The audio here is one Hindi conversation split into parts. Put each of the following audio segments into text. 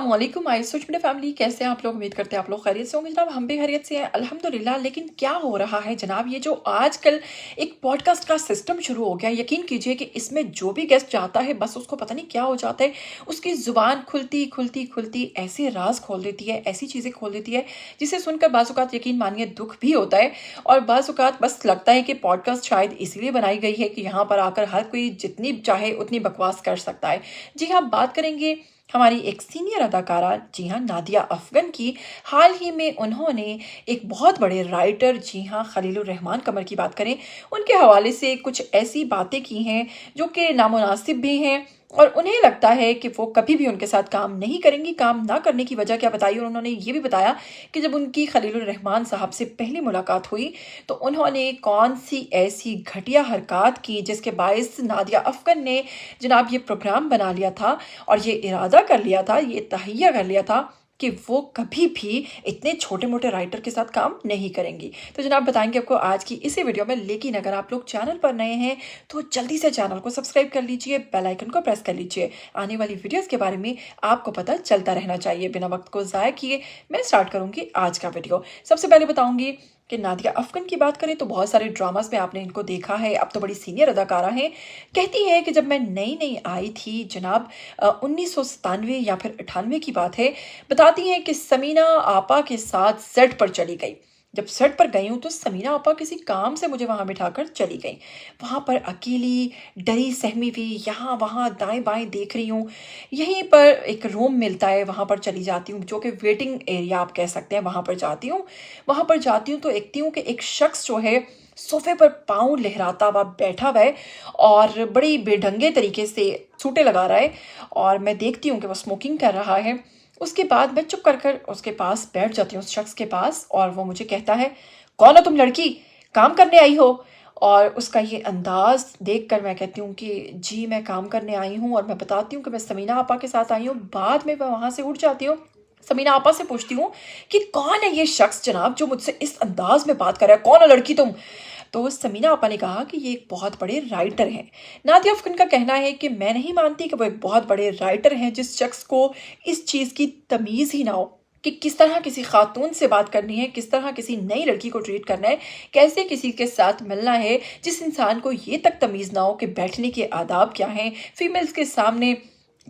अस्सलामुअलैकुम आई सोच मेरे फैमिली, कैसे हैं आप लोग? उम्मीद करते हैं आप लोग खैरियत से होंगे जनाब। हम भी खैरियत से हैं अल्हम्दुलिल्लाह। लेकिन क्या हो रहा है जनाब, ये जो आजकल एक पॉडकास्ट का सिस्टम शुरू हो गया, यकीन कीजिए कि इसमें जो भी गेस्ट जाता है बस उसको पता नहीं क्या हो जाता है। उसकी ज़ुबान खुलती खुलती खुलती ऐसे राज खोल देती है, ऐसी चीज़ें खोल देती है जिसे सुनकर बाज़-औक़ात यकीन मानिए दुख भी होता है। और बाज़-औक़ात बस लगता है कि पॉडकास्ट शायद इसीलिए बनाई गई है कि यहाँ पर आकर हर कोई जितनी चाहे उतनी बकवास कर सकता है। जी हाँ, बात करेंगे हमारी एक सीनियर अदाकारा, जी हाँ, नादिया अफ़गन की। हाल ही में उन्होंने एक बहुत बड़े राइटर, जी हाँ, खलीलुर रहमान कमर की बात करें, उनके हवाले से कुछ ऐसी बातें की हैं जो कि नामुनासिब भी हैं और उन्हें लगता है कि वो कभी भी उनके साथ काम नहीं करेंगी। काम ना करने की वजह क्या बताई, और उन्होंने ये भी बताया कि जब उनकी खलीलुर रहमान साहब से पहली मुलाकात हुई तो उन्होंने कौन-सी ऐसी घटिया हरकत की जिसके बायस नादिया अफ़गन ने जनाब ये प्रोग्राम बना लिया था और ये इरादा कर लिया था, ये तहैया कर लिया था कि वो कभी भी इतने छोटे-मोटे राइटर के साथ काम नहीं करेंगी। तो जनाब बताएँगे आपको आज की इसी वीडियो में। लेकिन अगर आप लोग चैनल पर नए हैं तो जल्दी से चैनल को सब्सक्राइब कर लीजिए, बेल आइकन को प्रेस कर लीजिए। आने वाली वीडियोज़ के बारे में आपको पता चलता रहना चाहिए। बिना वक़्त को ज़ाया किए मैं स्टार्ट करूँगी आज का वीडियो। सबसे पहले बताऊँगी कि नादिया अफ़गन की बात करें तो बहुत सारे ड्रामास में आपने इनको देखा है, अब तो बड़ी सीनियर अदाकारा हैं। कहती हैं कि जब मैं नई-नई आई थी जनाब 1997 या फिर 98 की बात है, बताती हैं कि समीना आपा के साथ सेट पर चली गई। जब सेट पर गई हूँ तो समीना आपा किसी काम से मुझे वहाँ बिठाकर चली गईं। वहाँ पर अकेली, डरी सहमी हुई यहाँ-वहाँ, दाएँ-बाएँ देख रही हूँ। यहीं पर एक रूम मिलता है, वहाँ पर चली जाती हूँ, जो कि वेटिंग एरिया आप कह सकते हैं, वहाँ पर जाती हूँ। वहाँ पर जाती हूँ तो देखती हूँ कि एक शख्स जो है सोफ़े पर पाँव लहराता हुआ बैठा हुआ है और बड़ी बेढंगे तरीके से सूटे लगा रहा है और मैं देखती हूँ कि वो स्मोकिंग कर रहा है। उसके बाद मैं चुप कर उसके पास बैठ जाती हूँ, उस शख्स के पास, और वो मुझे कहता है, "कौन हो तुम लड़की? काम करने आई हो?" और उसका ये अंदाज़ देखकर मैं कहती हूँ कि जी, मैं काम करने आई हूँ, और मैं बताती हूँ कि मैं समीना आपा के साथ आई हूँ। बाद में मैं वहाँ से उठ जाती हूँ। समीना आपा से पूछती हूँ कि कौन है ये शख्स जनाब जो मुझसे इस अंदाज़ में बात कर रहा है? कौन हो लड़की तुम? तो समीना आपा ने कहा कि ये एक बहुत बड़े राइटर हैं। नादिया अफ़गन का कहना है कि मैं नहीं मानती कि वो एक बहुत बड़े राइटर हैं जिस शख्स को इस चीज़ की तमीज़ ही ना हो कि किस तरह किसी खातून से बात करनी है, किस तरह किसी नई लड़की को ट्रीट करना है, कैसे किसी के साथ मिलना है, जिस इंसान को ये तक तमीज़ ना हो कि बैठने के आदाब क्या हैं, फीमेल्स के सामने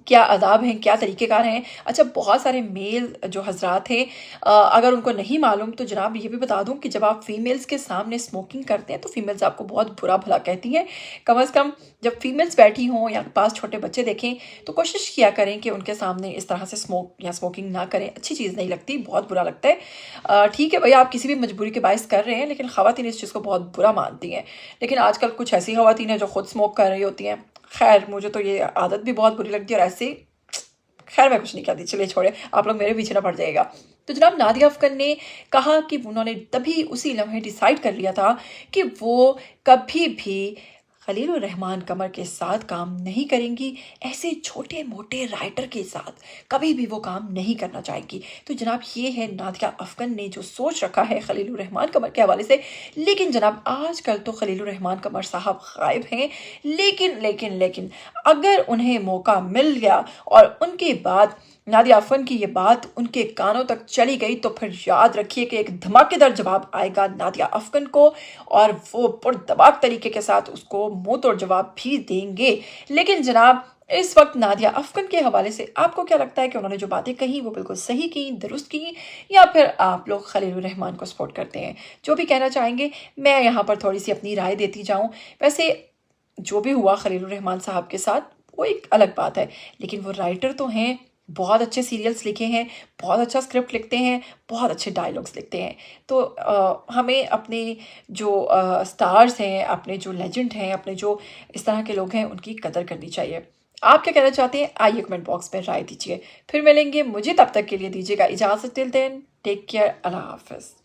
क्या आदाब हैं, क्या तरीक़ेकार हैं। अच्छा, बहुत सारे मेल जो हज़रात हैं, अगर उनको नहीं मालूम तो जनाब ये भी बता दूँ कि जब आप फ़ीमेल्स के सामने स्मोकिंग करते हैं तो फ़ीमेल्स आपको बहुत बुरा-भला कहती हैं। कम से कम जब फ़ीमेल्स बैठी हों या पास छोटे बच्चे देखें तो कोशिश किया करें कि उनके सामने इस तरह से स्मोक या स्मोकिंग ना करें। अच्छी चीज़ नहीं लगती, बहुत बुरा लगता है। ठीक है भई, आप किसी भी मजबूरी के बायस कर रहे हैं, लेकिन ख़वातीन इस चीज़ को बहुत बुरा मानती हैं। लेकिन आजकल कुछ ऐसी ख़वातीन हैं जो खुद स्मोक कर रही होती हैं। ख़ैर, मुझे तो ये आदत भी बहुत बुरी लगती है और ऐसे ही ख़ैर मैं कुछ नहीं कहती, चलिए छोड़िए, आप लोग मेरे पीछे ना पड़ जाइएगा। तो जनाब नादिया अफ़गन ने कहा कि उन्होंने तभी उसी लम्हे डिसाइड कर लिया था कि वो कभी भी खलीलुर रहमान कमर के साथ काम नहीं करेंगी, ऐसे छोटे-मोटे राइटर के साथ कभी भी वो काम नहीं करना चाहेंगी। तो जनाब ये है नादिया अफ़गन ने जो सोच रखा है खलीलुर रहमान कमर के हवाले से। लेकिन जनाब आजकल तो खलीलुर रहमान कमर साहब गायब हैं, लेकिन अगर उन्हें मौका मिल गया और उनके बाद नादिया अफ़गन की ये बात उनके कानों तक चली गई तो फिर याद रखिए कि एक धमाकेदार जवाब आएगा नादिया अफ़गन को, और वो पुरदबाग तरीके के साथ उसको मुँह तोड़ जवाब भी देंगे। लेकिन जनाब इस वक्त नादिया अफ़गन के हवाले से आपको क्या लगता है कि उन्होंने जो बातें कही वो बिल्कुल सही की, दुरुस्त की, या फिर आप लोग खलीलुर रहमान को सपोर्ट करते हैं? जो भी कहना चाहेंगे, मैं यहाँ पर थोड़ी-सी अपनी राय देती जाऊँ। वैसे जो भी हुआ खलीलुर रहमान साहब के साथ वो एक अलग बात है, लेकिन वो राइटर तो हैं, बहुत अच्छे सीरियल्स लिखे हैं, बहुत अच्छा स्क्रिप्ट लिखते हैं, बहुत अच्छे डायलॉग्स लिखते हैं। तो हमें अपने जो स्टार्स हैं, अपने जो लेजेंड हैं, अपने जो इस तरह के लोग हैं, उनकी कदर करनी चाहिए। आप क्या कहना चाहते हैं? आइए कमेंट बॉक्स में राय दीजिए। फिर मिलेंगे, मुझे तब तक के लिए दीजिएगा इजाज़त। टिल देन टेक केयर, अल्लाह हाफ़िज़।